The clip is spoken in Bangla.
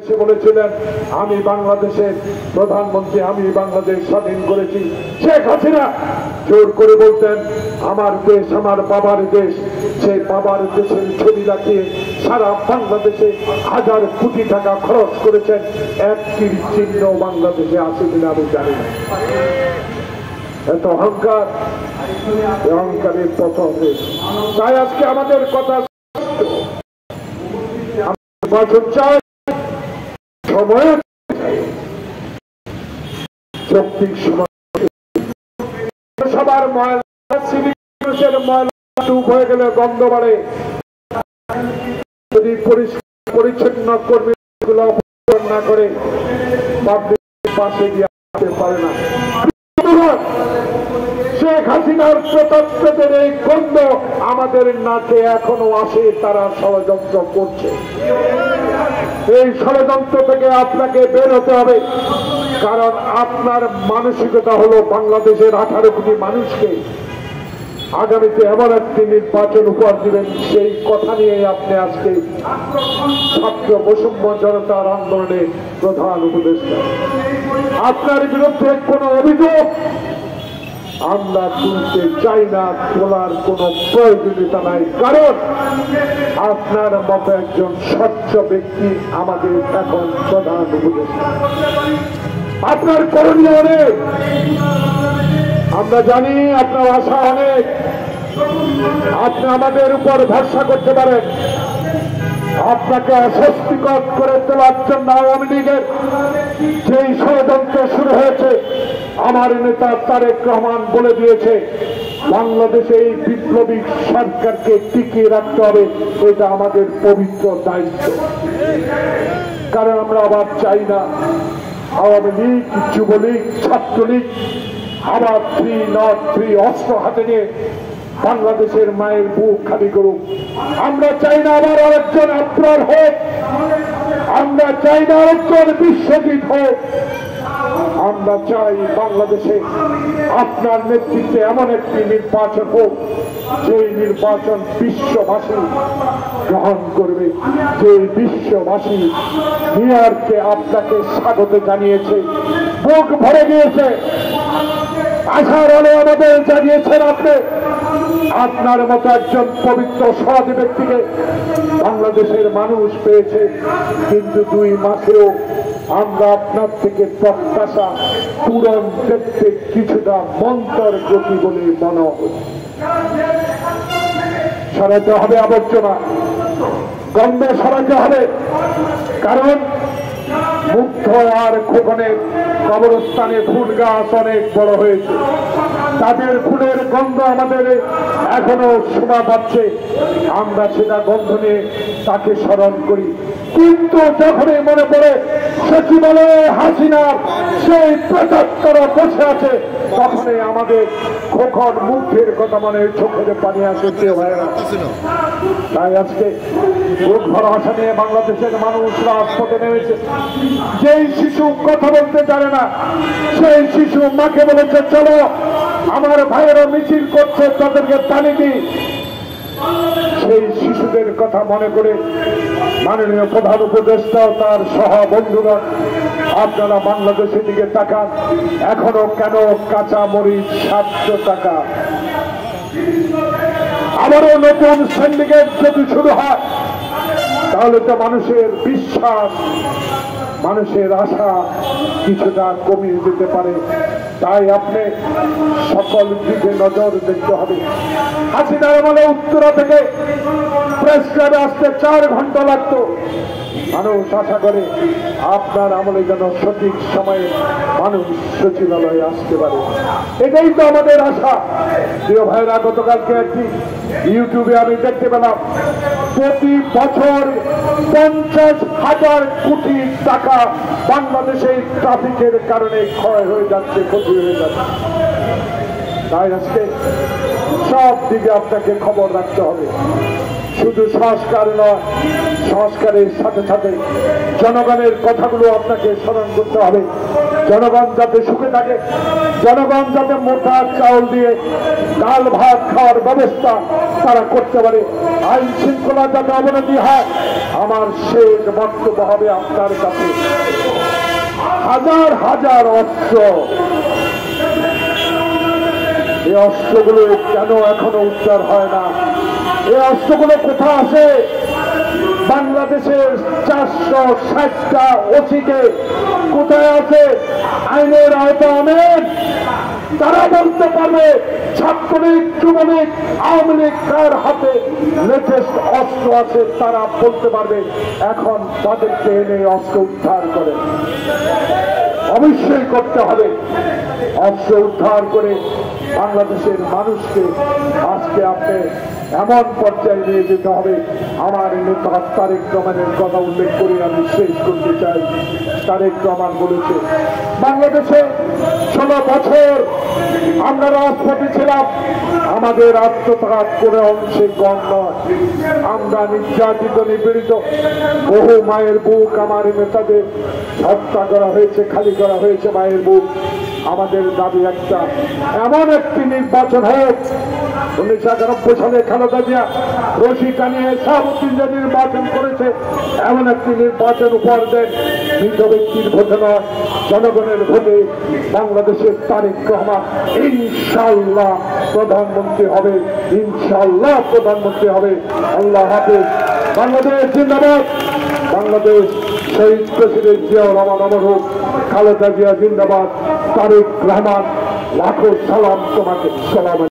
সে বলেছিলেন আমি বাংলাদেশের প্রধানমন্ত্রী, আমি বাংলাদেশ স্বাধীন করেছি। শেখ হাসিনা জোর করে বলতেন আমার দেশ আমার বাবার দেশ। সেই বাবার দেশের ছবি রাখিয়ে সারা বাংলাদেশে হাজার কোটি টাকা খরচ করেছেন, একটি চিহ্ন বাংলাদেশে আছে কিনা আমি জানি না। এত অহংকার, অহংকারের প্রথম দেশ। তাই আজকে আমাদের কথা চাই, সময় যৌক্তিক সময় সবার ময়লার ময়লা ডুব হয়ে গেলে গন্ধ বাড়ে। যদি পরিচ্ছন্ন কর্মীগুলো না করে পাশে গিয়ে আসতে পারে না। শেখ হাসিনার প্রতাপদের এই গন্ধ আমাদের নাকে এখনো আসে। তারা ষড়যন্ত্র করছে। এই ষড়যন্ত্র থেকে আপনাকে বের হতে হবে, কারণ আপনার মানসিকতা হলো বাংলাদেশের 18 কোটি মানুষকে আগামীতে এমন একটি নির্বাচন উপহার দিবেন। সেই কথা নিয়ে আপনি আজকে ছাত্র বৈষম্য জনতার আন্দোলনের প্রধান উপদেষ্টা। আপনার বিরুদ্ধে কোন অভিযোগ আমরা তুলতে চাই না, তোলার কোন প্রয়োজনীয়তা নাই, কারণ আপনার মতো একজন স্বচ্ছ ব্যক্তি আমাদের এখন প্রধান উপদেষ্টা। আপনার করণীয় অনেক, আমরা জানি আপনার আশা অনেক। আপনি আমাদের উপর ভরসা করতে পারেন। আপনাকে অস্বস্তিকর করে তোলার জন্য আওয়ামী লীগের যেই ষড়যন্ত্র শুরু হয়েছে, আমার নেতা তারেক রহমান বলে দিয়েছে বাংলাদেশে এই বিপ্লবী সরকারকে টিকিয়ে রাখতে হবে। এটা আমাদের পবিত্র দায়িত্ব, কারণ আমরা আবার চাই না আওয়ামী লীগ, যুবলীগ, ছাত্রলীগ আবার 303 অস্ত্র হাতে নিয়ে বাংলাদেশের মায়ের বুক খালি করুক। আমরা চাই না আবার আরেকজন আফরার হোক, আমরা চাই না আরেকজন বিশ্বজিৎ হোক। আমরা চাই বাংলাদেশে আপনার নেতৃত্বে এমন একটি নির্বাচন হোক, যে নির্বাচন বিশ্ববাসী গ্রহণ করবে, যে বিশ্ববাসী নিউ ইয়র্কে আপনাকে স্বাগত জানিয়েছে, বুক ভরে গিয়েছে, আশার আলো আমাদের জানিয়েছেন আপনি। আপনার মতো একজন পবিত্র সৎ ব্যক্তিকে বাংলাদেশের মানুষ পেয়েছে, কিন্তু 2 মাসেও আমরা আপনার থেকে প্রত্যাশা পূরণ দেখতে কিছুটা মন্তর গতি বলে মনে হচ্ছে। সরাতে হবে আবর্জনা, গন্ধ সরাতে হবে, কারণ মুগ্ধ আর খোকনের কবরস্থানে ফুল গাছ অনেক বড় হয়েছে। তাদের ফুলের গন্ধ আমাদের এখনো শোভা পাচ্ছে। আমরা সেটা গন্ধ নিয়ে তাকে স্মরণ করি, কিন্তু যখনই মনে পড়ে সচিবালয়ে হাসিনার সেই প্রেতাত্মারা বসে আছে, তখনই আমাদের খোকন মুখের কথা মনে চোখের পানি আসে। তাই আজকে বুক ভরা আশা নিয়ে বাংলাদেশের মানুষ রাজপথে নেমেছে। যেই শিশু কথা বলতে জানে না, সেই শিশু মাকে বলেছে চলো আমার ভাইয়েরা মিছিল করছে, তাদেরকে পানি দিই। সেই শিশুদের কথা মনে করে মাননীয় প্রধান উপদেষ্টা তার সহ বন্ধুগণ আপনারা বাংলাদেশের দিকে তাকান। এখনো কেন কাঁচা মরিচ 700 টাকা? আবারও নতুন সিন্ডিকেট যদি শুরু হয়, তাহলে তো মানুষের বিশ্বাস, মানুষের আশা কিছুটা কমিয়ে দিতে পারে। তাই আপনি সকল দিকে নজর দেখতে হবে। হাসিনার আমলে উত্তরা থেকে প্রেস ক্লাবে আসতে 4 ঘন্টা লাগতো। মানুষ আশা করে আপনার আমলে যেন সঠিক সময়ে মানুষ সচিবালয়ে আসতে পারে। এটাই তো আমাদের আশা। প্রিয় ভাইরা, গতকালকে একটি ইউটিউবে আমি দেখতে পেলাম প্রতি বছর 50,000 কোটি টাকা বাংলাদেশে ট্রাফিকের কারণে ক্ষয় হয়ে যাচ্ছে, ক্ষতি হয়ে যাচ্ছে। তাই আজকে সব দিকে আপনাকে খবর রাখতে হবে। শুধু সংস্কার নয়, সংস্কারের সাথে সাথে জনগণের কথাগুলো আপনাকে স্মরণ করতে হবে। জনগণ যাতে সুখে থাকে, জনগণ যাতে মোটা চাউল দিয়ে ডাল ভাত খাওয়ার ব্যবস্থা তারা করতে পারে, আইন শৃঙ্খলা যাতে অবনতি হয়, আমার শেষ বক্তব্য হবে আপনার কাছে। হাজার হাজার অস্ত্র, এই অস্ত্রগুলো কেন এখনো উদ্ধার হয় না? এই অস্ত্রগুলো কোথা আছে? বাংলাদেশের 460টা ওসিকে কোথায় আছে? আইনের আওতা আনেন, তারা বলতে পারবে ছাত্রলীগ, যুবলীগ, আওয়ামী লীগ কার হাতে লেটেস্ট অস্ত্র আছে, তারা বলতে পারবে। এখন তাদেরকে এনে অস্ত্র উদ্ধার করে অবশ্যই করতে হবে। অস্ত্র উদ্ধার করে বাংলাদেশের মানুষকে আজকে আপনি এমন পর্যায়ে নিয়ে যেতে হবে। আমার নেতা তারেক রহমানের কথা উল্লেখ করে আমি শেষ করতে চাই। তারেক রহমান বলেছে, বাংলাদেশে 16 বছর আমরা রাজপথে ছিলাম, আমাদের আত্মত্যাগ করে অংশে কম নয়। আমরা নির্যাতিত, নিপীড়িত, বহু মায়ের বুক আমার নেতাদের হত্যা করা হয়েছে, খালি করা হয়েছে মায়ের বুক। আমাদের দাবি একটা, এমন একটি নির্বাচন হোক। 1991 সালে খালেদা জিয়া রশি টানিয়ে শাহাবুদ্দিন নির্বাচন করেছে, এমন একটি নির্বাচন উপহার দেন। মৃত ব্যক্তির ভোটে নয়, জনগণের ভোটে বাংলাদেশের তারেক রহমান ইনশাআল্লাহ প্রধানমন্ত্রী হবে, ইনশাআল্লাহ প্রধানমন্ত্রী হবে। আল্লাহ হাফেজ। বাংলাদেশ জিন্দাবাদ। বাংলাদেশ শহীদ প্রেসিডেন্ট জিয়াউর রহমান অমর হোক। খালেদা জিয়া জিন্দাবাদ। তারেক রহমান লাখো সালাম তোমাকে। সালাম।